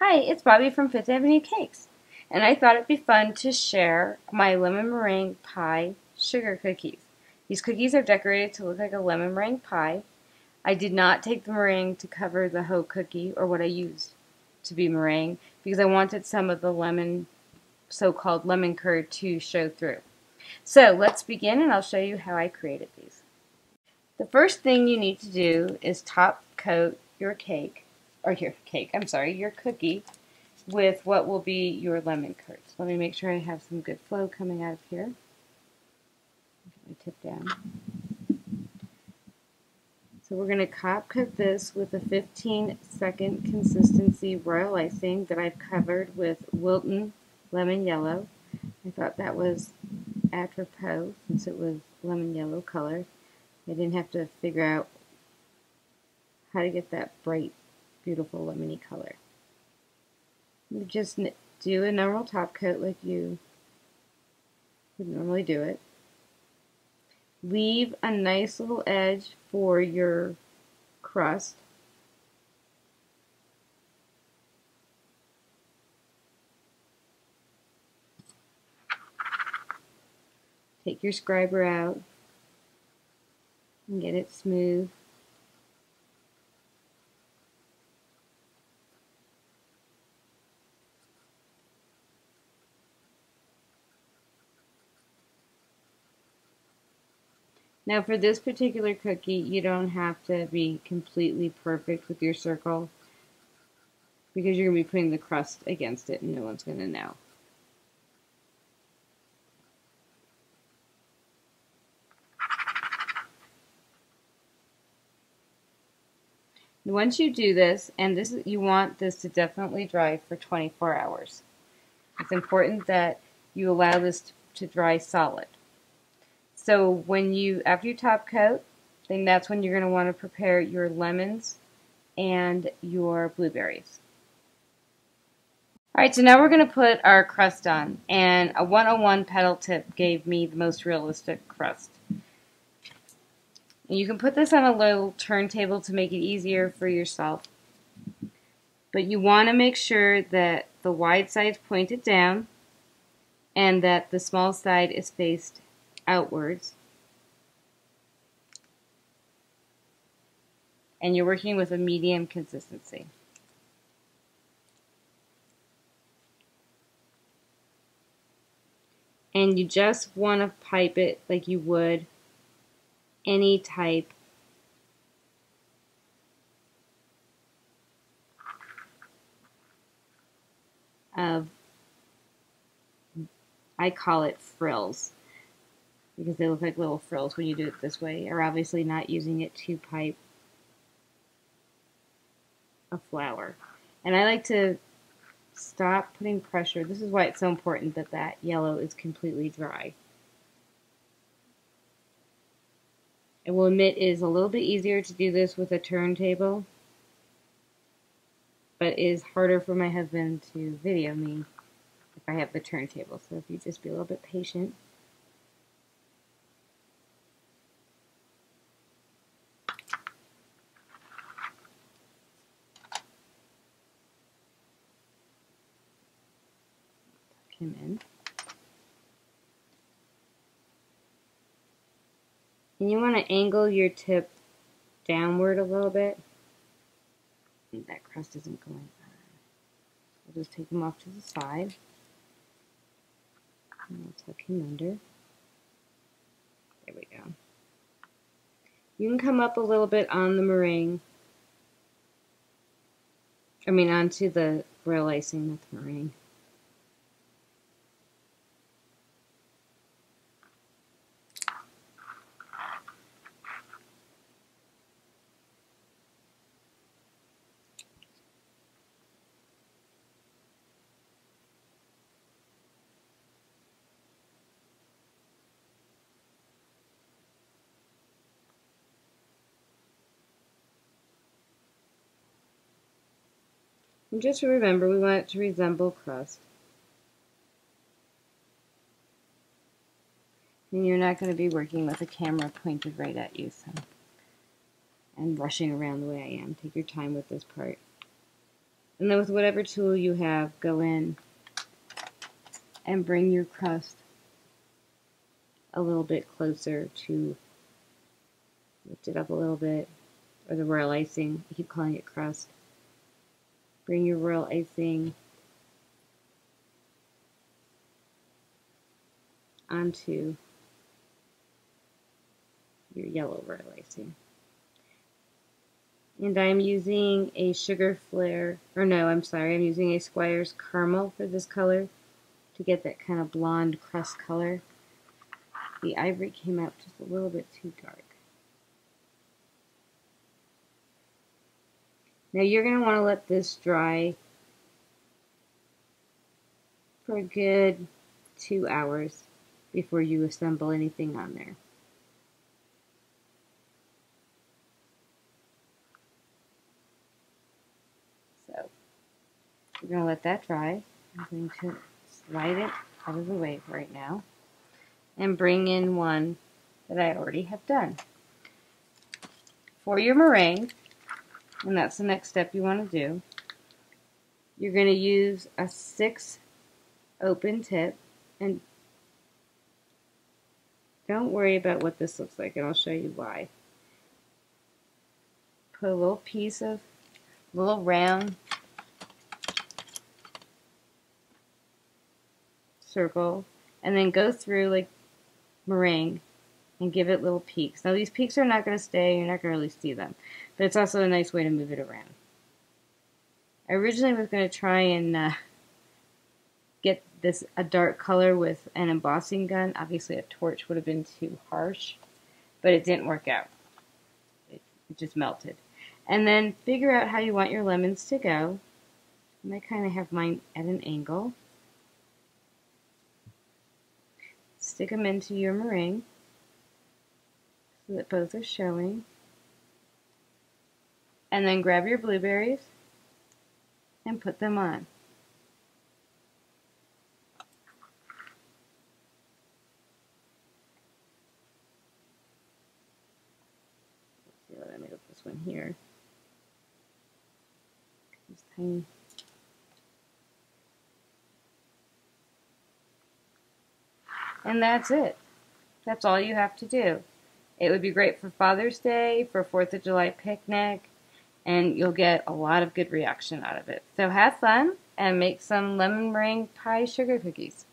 Hi, it's Bobby from Fifth Avenue Cakes, and I thought it'd be fun to share my lemon meringue pie sugar cookies. These cookies are decorated to look like a lemon meringue pie. I did not take the meringue to cover the whole cookie, or what I used to be meringue, because I wanted some of the lemon, so-called lemon curd to show through. So let's begin, and I'll show you how I created these. The first thing you need to do is top coat your cake, or your cookie with what will be your lemon curd. So let me make sure I have some good flow coming out of here. Get my tip down. So we're going to top coat this with a 15-second consistency royal icing that I've covered with Wilton lemon yellow. I thought that was apropos since it was lemon yellow color. I didn't have to figure out how to get that bright, beautiful lemony color. You just do a normal top coat like you would normally do it. Leave a nice little edge for your crust. Take your scriber out and get it smooth. Now for this particular cookie, you don't have to be completely perfect with your circle because you're going to be putting the crust against it and no one's going to know. Once you do this, and you want this to definitely dry for 24 hours. It's important that you allow this to dry solid. So after you top coat, then that's when you're going to want to prepare your lemons and your blueberries. Alright, so now we're going to put our crust on, and a 101 pedal tip gave me the most realistic crust. And you can put this on a little turntable to make it easier for yourself. But you want to make sure that the wide side's pointed down and that the small side is faced outwards. And you're working with a medium consistency. And you just want to pipe it like you would any type of, I call it frills, because they look like little frills when you do it this way. You're obviously not using it to pipe a flour. And I like to stop putting pressure. This is why it's so important that that yellow is completely dry. I will admit it is a little bit easier to do this with a turntable, but it is harder for my husband to video me if I have the turntable. So if you just be a little bit patient. Tuck him in. And you want to angle your tip downward a little bit. And that crust isn't going on. I'll just take him off to the side. And I'll tuck him under. There we go. You can come up a little bit on the meringue. Onto the royal icing, not the meringue. And just remember, we want it to resemble crust. And you're not going to be working with a camera pointed right at you, and rushing around the way I am. Take your time with this part. And then with whatever tool you have, go in and bring your crust a little bit closer to, lift it up a little bit, or the royal icing. I keep calling it crust. Bring your royal icing onto your yellow royal icing. And I'm using a Sugar Flare, or no, I'm sorry, I'm using a Squire's Caramel for this color to get that kind of blonde crust color. The ivory came out just a little bit too dark. Now you're going to want to let this dry for a good 2 hours before you assemble anything on there. So we're going to let that dry. I'm going to slide it out of the way right now and bring in one that I already have done. For your meringue, and that's the next step you want to do, you're going to use a 6 open tip, and don't worry about what this looks like, and I'll show you why. Put a little piece of, little round circle, and then go through like meringue and give it little peaks. Now these peaks are not going to stay, you're not going to really see them, but it's also a nice way to move it around. I originally was going to try and get this a dark color with an embossing gun. Obviously a torch would have been too harsh, but it didn't work out. It just melted. And then figure out how you want your lemons to go. And I kind of have mine at an angle. Stick them into your meringue so that both are showing. And then grab your blueberries and put them on. Let's see what I made of this one here. It's tiny. And that's it. That's all you have to do. It would be great for Father's Day, for 4th of July picnic, and you'll get a lot of good reaction out of it. So have fun and make some lemon meringue pie sugar cookies.